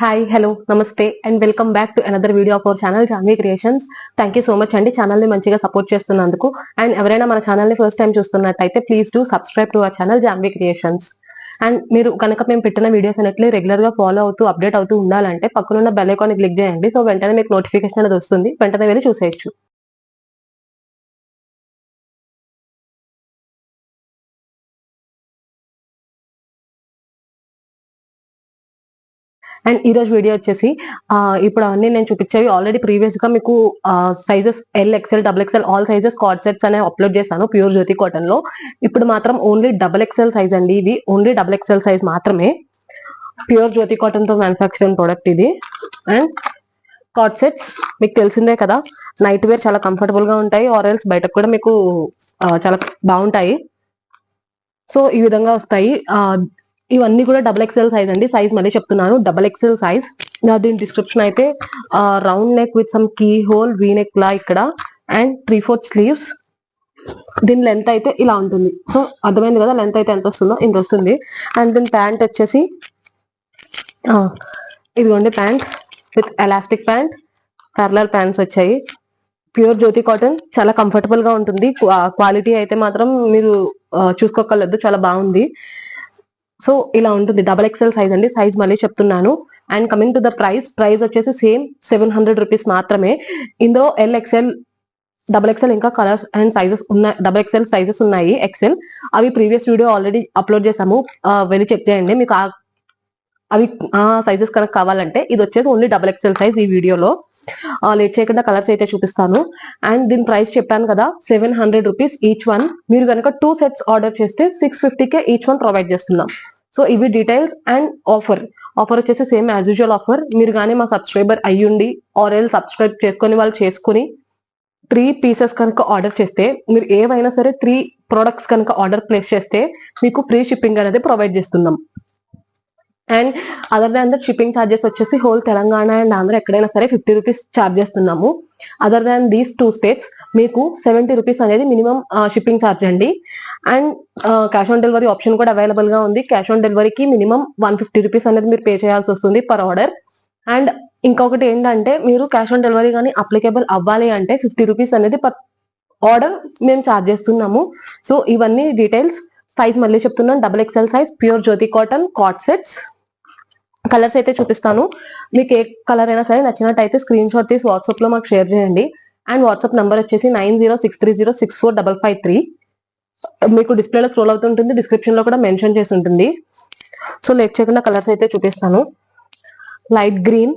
Hi hello నమస్తే and welcome back to another video of our channel Janhvi creations. Thank you so much అండి channel ని మంచిగా support చేస్తున్నందుకు. And ఎవరైనా మన ఛానల్ ని ఫస్ట్ టైం చూస్తున్నట్టయితే please do subscribe to our channel Janhvi creations. And మీరు కనుక మేము పెట్టిన వీడియోస్ అన్నట్లు రెగ్యులర్ గా ఫాలో అవుతూ అప్డేట్ అవుతూ ఉండాలంటే పక్కనున్న బెల్ ఐకాన్ క్లిక్ చేయండి. సో వెంటనే మీకు నోటిఫికేషన్ అనేది వస్తుంది, వెంటనే వెళ్ళి చూసేయచ్చు. అండ్ ఈ రోజు వీడియో వచ్చేసి ఇప్పుడు అన్ని నేను చూపించేవి ఆల్రెడీ ప్రీవియస్ గా మీకు sizes L XL double XL all sizes card sets అనే అప్లోడ్ చేశాను ప్యూర్ జ్యోతి కాటన్ లో. ఇప్పుడు మాత్రం ఓన్లీ డబుల్ ఎక్స్ఎల్ సైజ్ అండి, ఇది ఓన్లీ డబుల్ ఎక్స్ఎల్ సైజ్ మాత్రమే. ప్యూర్ జ్యోతి కాటన్ తో మ్యానుఫాక్చరింగ్ ప్రోడక్ట్ ఇది. అండ్ కార్డ్ సెట్స్ మీకు తెలిసిందే కదా, నైట్ వేర్ చాలా కంఫర్టబుల్ గా ఉంటాయి, ఆర్ఎల్స్ బయటకు కూడా మీకు చాలా బాగుంటాయి. సో ఈ విధంగా వస్తాయి. ఇవన్నీ కూడా డబుల్ ఎక్స్ఎల్ సైజ్ అండి. సైజ్ మళ్ళీ చెప్తున్నాను, డబుల్ ఎక్స్ఎల్ సైజ్. దీని డిస్క్రిప్షన్ అయితే round neck with some key hole V neck లా ఇక్కడ అండ్ 3/4 స్లీవ్స్. దీని లెంత్ అయితే ఇలా ఉంటుంది. సో అర్థమైంది కదా లెంత్ అయితే ఎంత వస్తుందో, ఇంత వస్తుంది. అండ్ దీని ప్యాంట్ వచ్చేసి ఇదిగోండి, pant with elastic pant, parallel pants వచ్చాయి. ప్యూర్ జ్యోతి కాటన్ చాలా కంఫర్టబుల్ గా ఉంటుంది. క్వాలిటీ అయితే మాత్రం మీరు చూసుకోగలదు, చాలా బాగుంది. సో ఇలా ఉంటుంది, డబల్ ఎక్స్ఎల్ సైజ్ అండి. సైజ్ మళ్ళీ చెప్తున్నాను. And coming to the price వచ్చేసి సేమ్ 700 రూపీస్ మాత్రమే. ఇందులో ఎల్ ఎక్స్ఎల్ డబల్ ఎక్స్ఎల్ ఇంకా కలర్స్ అండ్ సైజెస్ ఉన్నాయి, డబల్ ఎక్స్ఎల్ సైజెస్ ఉన్నాయి ఎక్స్ఎల్. అవి ప్రీవియస్ వీడియో ఆల్రెడీ అప్లోడ్ చేసాము, వెళ్ళి చెక్ చేయండి. మీకు అవి సైజెస్ కనుక కావాలంటే ఇది వచ్చేసి ఓన్లీ డబల్ ఎక్స్ఎల్ సైజ్. ఈ వీడియోలో లేట్ చేయకుండా కలర్స్ అయితే చూపిస్తాను. అండ్ దీని ప్రైస్ చెప్పాను కదా, 700 రూపీస్ ఈచ్ వన్. మీరు కనుక 2 సెట్స్ ఆర్డర్ చేస్తే 650కే ఈచ్ వన్ ప్రొవైడ్ చేస్తున్నాం. సో ఇవి డీటెయిల్స్. అండ్ ఆఫర్ వచ్చేసి సేమ్ యాజ్ యూజువల్ ఆఫర్. మీరు కానీ మా సబ్స్క్రైబర్ అయ్యుండి ఆర్ఎల్ సబ్స్క్రైబ్ చేసుకుని వాళ్ళు చేసుకుని 3 పీసెస్ కనుక ఆర్డర్ చేస్తే, మీరు ఏవైనా సరే 3 ప్రొడక్ట్స్ కనుక ఆర్డర్ ప్లేస్ చేస్తే మీకు ఫ్రీ షిప్పింగ్ అనేది ప్రొవైడ్ చేస్తున్నాం. And other than that shipping charges వచ్చేసి హోల్ తెలంగాణ అండ్ ఆంధ్ర ఎక్కడైనా సరే 50 రూపీస్ ఛార్జ్ చేస్తున్నాము. అదర్ దాన్ దీస్ 2 స్టేట్స్ మీకు 70 రూపీస్ అనేది మినిమం షిప్పింగ్ ఛార్జ్ అండి. And cash on delivery option కూడా అవైలబుల్ గా ఉంది. క్యాష్ ఆన్ డెలివరీకి మినిమం 150 రూపీస్ అనేది మీరు పే చేయాల్సి వస్తుంది పర్ ఆర్డర్. అండ్ ఇంకొకటి ఏంటంటే, మీరు క్యాష్ ఆన్ డెలివరీ కానీ అప్లికేబుల్ అవ్వాలి అంటే 50 రూపీస్ అనేది పర్ ఆర్డర్ మేము ఛార్జ్ చేస్తున్నాము. సో ఇవన్నీ డీటెయిల్స్. సైజ్ మళ్ళీ చెప్తున్నాను, డబుల్ ఎక్స్ఎల్ సైజ్, ప్యూర్ జ్యోతి కాటన్, కార్డ్ సెట్స్. కలర్స్ అయితే చూపిస్తాను. మీకు ఏ కలర్ అయినా సరే నచ్చినట్టయితే స్క్రీన్ షాట్ తీసి వాట్సాప్ లో మాకు షేర్ చేయండి. అండ్ వాట్సాప్ నంబర్ వచ్చేసి 9063064553. మీకు డిస్ప్లేలో స్క్రోల్ అవుతుంటుంది, డిస్క్రిప్షన్ లో కూడా మెన్షన్ చేసి ఉంటుంది. సో లేట్ చేయకుండా కలర్స్ అయితే చూపిస్తాను. లైట్ గ్రీన్,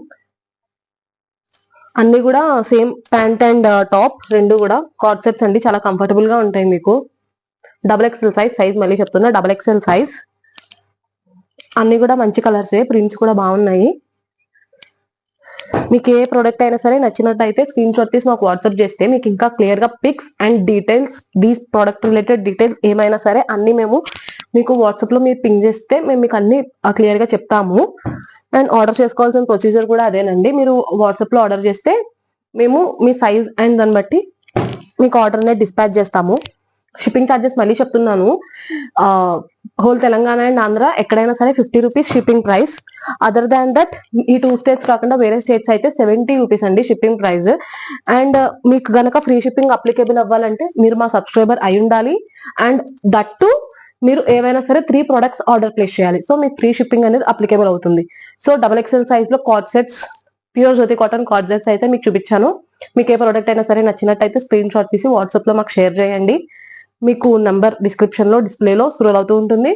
అన్ని కూడా సేమ్ ప్యాంట్ అండ్ టాప్ రెండు కూడా కార్డ్ సెట్స్ అండి, చాలా కంఫర్టబుల్ గా ఉంటాయి మీకు. డబుల్ ఎక్స్ఎల్ సైజ్ మళ్ళీ చెప్తున్నా, డబుల్ ఎక్స్ఎల్ సైజ్. అన్ని కూడా మంచి కలర్సే, ప్రింట్స్ కూడా బాగున్నాయి. మీకు ఏ ప్రోడక్ట్ అయినా సరే నచ్చినట్టయితే స్క్రీన్ షాట్ తీసి మాకు వాట్సాప్ చేస్తే మీకు ఇంకా క్లియర్ గా pics and details, these product related details ఏమైనా సరే అన్ని మేము మీకు వాట్సాప్ లో మీరు పింగ్ చేస్తే మేము మీకు అన్ని క్లియర్ గా చెప్తాము. అండ్ ఆర్డర్ చేసుకోవాల్సిన ప్రొసీజర్ కూడా అదేనండి. మీరు వాట్సాప్ లో ఆర్డర్ చేస్తే మేము మీ సైజ్ అండ్ దాన్ని బట్టి మీకు ఆర్డర్ అనేది డిస్పాచ్ చేస్తాము. షిప్పింగ్ ఛార్జెస్ మళ్ళీ చెప్తున్నాను, హోల్ తెలంగాణ అండ్ ఆంధ్ర ఎక్కడైనా సరే 50 rupees shipping price. Other than that ఈ 2 స్టేట్స్ కాకుండా వేరే స్టేట్స్ అయితే 70 రూపీస్ అండి షిప్పింగ్ ప్రైస్. అండ్ మీకు గనక ఫ్రీ షిప్పింగ్ అప్లికేబుల్ అవ్వాలంటే మీరు మా సబ్స్క్రైబర్ అయి ఉండాలి. అండ్ దట్ టు మీరు ఏవైనా సరే 3 ప్రొడక్ట్స్ ఆర్డర్ ప్లేస్ చేయాలి. సో మీకు ఫ్రీ షిప్పింగ్ అనేది అప్లికేబుల్ అవుతుంది. సో డబుల్ ఎక్స్ఎల్ సైజ్ లో కార్డ్ సెట్స్, ప్యూర్ జ్యోతి కాటన్ కార్డ్ సెట్స్ అయితే మీకు చూపించాను. మీకు ఏ ప్రోడక్ట్ అయినా సరే నచ్చినట్టయితే స్క్రీన్ షాట్ తీసి వాట్సాప్ లో మాకు షేర్ చేయండి. మీకు నంబర్ డిస్క్రిప్షన్ లో డిస్ప్లేలో స్క్రోల్ అవుతూ ఉంటుంది.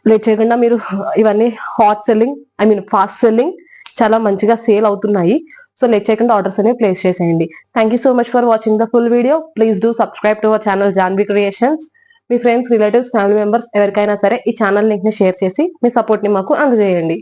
లేట్ చేయకుండా మీరు ఇవన్నీ హాట్ సెల్లింగ్, ఫాస్ట్ సెల్లింగ్, చాలా మంచిగా సేల్ అవుతున్నాయి. సో లేట్ చేయకుండా ఆర్డర్స్ అనేవి ప్లేస్ చేసేయండి. Thank you so much for watching the full video. Please do subscribe to our channel Janhvi creations. Me friends, relatives, family members ఎవరికైనా సరే ఈ ఛానల్ లింక్ ని షేర్ చేసి మీ సపోర్ట్ ని మాకు అందజేయండి.